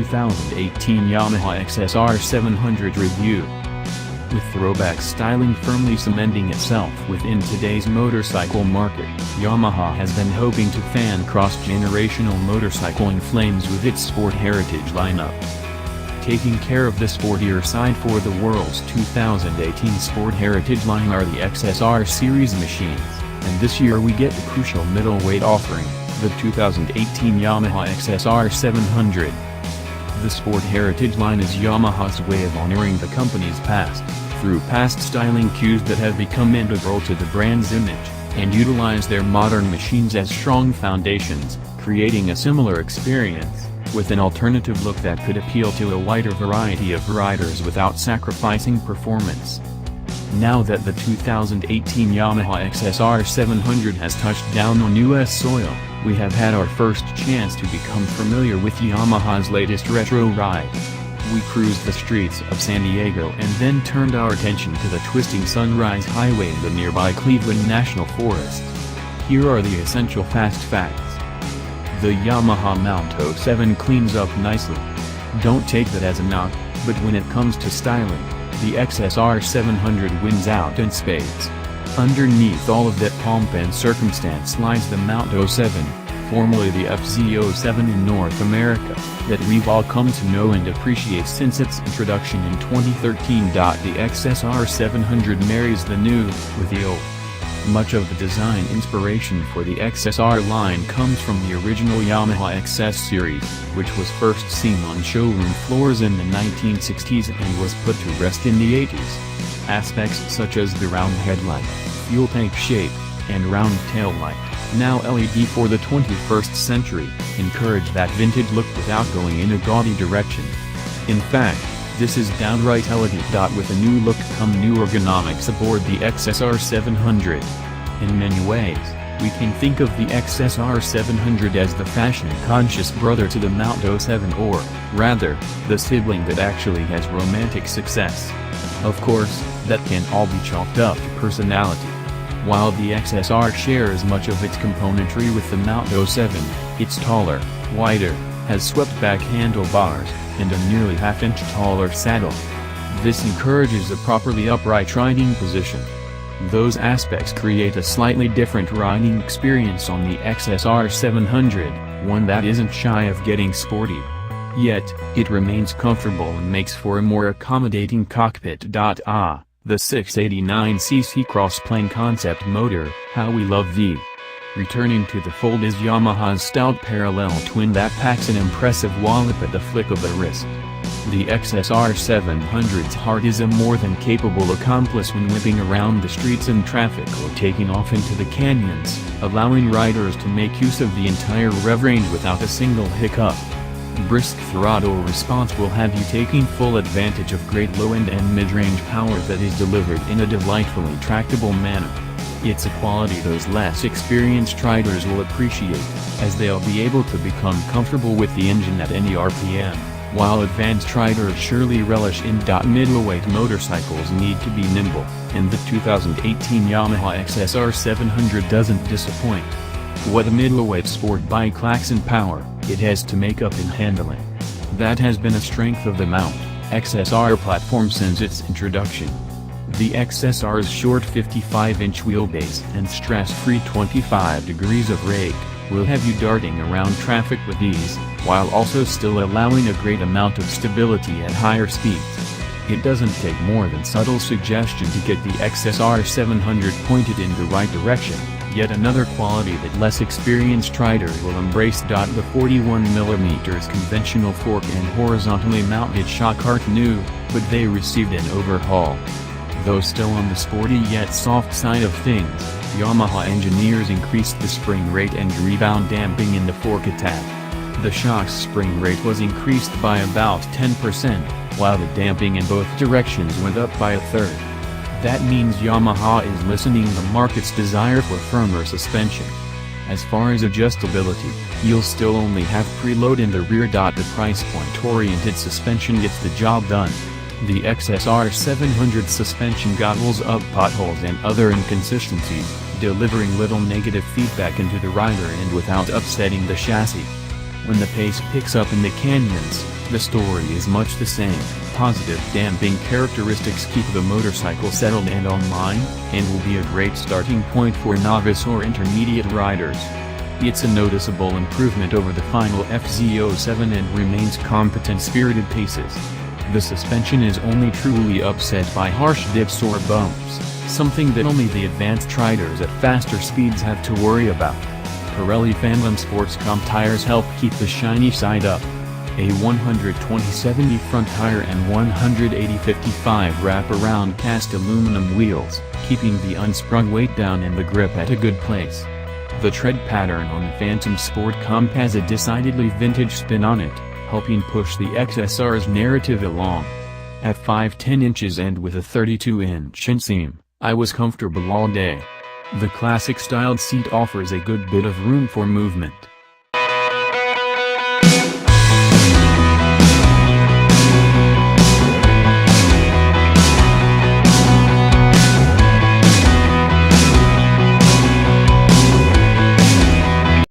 2018 Yamaha XSR700 review. With throwback styling firmly cementing itself within today's motorcycle market, Yamaha has been hoping to fan cross-generational motorcycling flames with its sport heritage lineup. Taking care of the sportier side for the world's 2018 sport heritage line are the XSR series machines, and this year we get the crucial middleweight offering, the 2018 Yamaha XSR700. The sport heritage line is Yamaha's way of honoring the company's past, through past styling cues that have become integral to the brand's image, and utilize their modern machines as strong foundations, creating a similar experience, with an alternative look that could appeal to a wider variety of riders without sacrificing performance. Now that the 2018 Yamaha XSR700 has touched down on US soil, we have had our first chance to become familiar with Yamaha's latest retro ride. We cruised the streets of San Diego and then turned our attention to the twisting Sunrise Highway in the nearby Cleveland National Forest. Here are the essential fast facts. The Yamaha Mount 07 cleans up nicely. Don't take that as a knock, but when it comes to styling, the XSR700 wins out in spades. Underneath all of that pomp and circumstance lies the Mount 07, formerly the FZ07 in North America, that we've all come to know and appreciate since its introduction in 2013. The XSR700 marries the new with the old. Much of the design inspiration for the XSR line comes from the original Yamaha XS series, which was first seen on showroom floors in the 1960s and was put to rest in the 80s. Aspects such as the round headlight, fuel tank shape, and round tail light, now LED for the 21st century, encourage that vintage look without going in a gaudy direction. In fact, this is downright elegant. With a new look come new ergonomics aboard the XSR700. In many ways, we can think of the XSR700 as the fashion-conscious brother to the Mount 07, or, rather, the sibling that actually has romantic success. Of course, that can all be chalked up to personality. While the XSR shares much of its componentry with the Mount 07, it's taller, wider, has swept-back handlebars, and a nearly half-inch taller saddle. This encourages a properly upright riding position. Those aspects create a slightly different riding experience on the XSR700, one that isn't shy of getting sporty. Yet, it remains comfortable and makes for a more accommodating cockpit. The 689cc cross-plane concept motor, how we love thee. Returning to the fold is Yamaha's stout parallel twin that packs an impressive wallop at the flick of a wrist. The XSR700's heart is a more than capable accomplice when whipping around the streets in traffic or taking off into the canyons, allowing riders to make use of the entire rev range without a single hiccup. Brisk throttle response will have you taking full advantage of great low-end and mid-range power that is delivered in a delightfully tractable manner. It's a quality those less experienced riders will appreciate, as they'll be able to become comfortable with the engine at any RPM, while advanced riders surely relish in. Middleweight motorcycles need to be nimble, and the 2018 Yamaha XSR700 doesn't disappoint. What a middleweight sport bike lacks in power, it has to make up in handling. That has been a strength of the Mount XSR platform since its introduction. The XSR's short 55-inch wheelbase and stress-free 25 degrees of rake will have you darting around traffic with ease, while also still allowing a great amount of stability at higher speeds. It doesn't take more than subtle suggestion to get the XSR700 pointed in the right direction, yet another quality that less experienced riders will embrace. The 41mm conventional fork and horizontally mounted shock aren't new, but they received an overhaul. Though still on the sporty yet soft side of things, Yamaha engineers increased the spring rate and rebound damping in the fork attack. The shock's spring rate was increased by about 10%, while the damping in both directions went up by a third. That means Yamaha is listening to the market's desire for firmer suspension. As far as adjustability, you'll still only have preload in the rear. The price point-oriented suspension gets the job done. The XSR700 suspension gobbles up potholes and other inconsistencies, delivering little negative feedback into the rider and without upsetting the chassis. When the pace picks up in the canyons, the story is much the same. Positive damping characteristics keep the motorcycle settled and online, and will be a great starting point for novice or intermediate riders. It's a noticeable improvement over the final XSR700 and remains competent spirited paces. The suspension is only truly upset by harsh dips or bumps, something that only the advanced riders at faster speeds have to worry about. Pirelli Phantom Sports Comp tires help keep the shiny side up. A 120/70 front tire and 180/55 wraparound cast aluminum wheels, keeping the unsprung weight down and the grip at a good place. The tread pattern on the Phantom Sport Comp has a decidedly vintage spin on it, helping push the XSR's narrative along. At 5'10" inches and with a 32-inch inseam, I was comfortable all day. The classic styled seat offers a good bit of room for movement.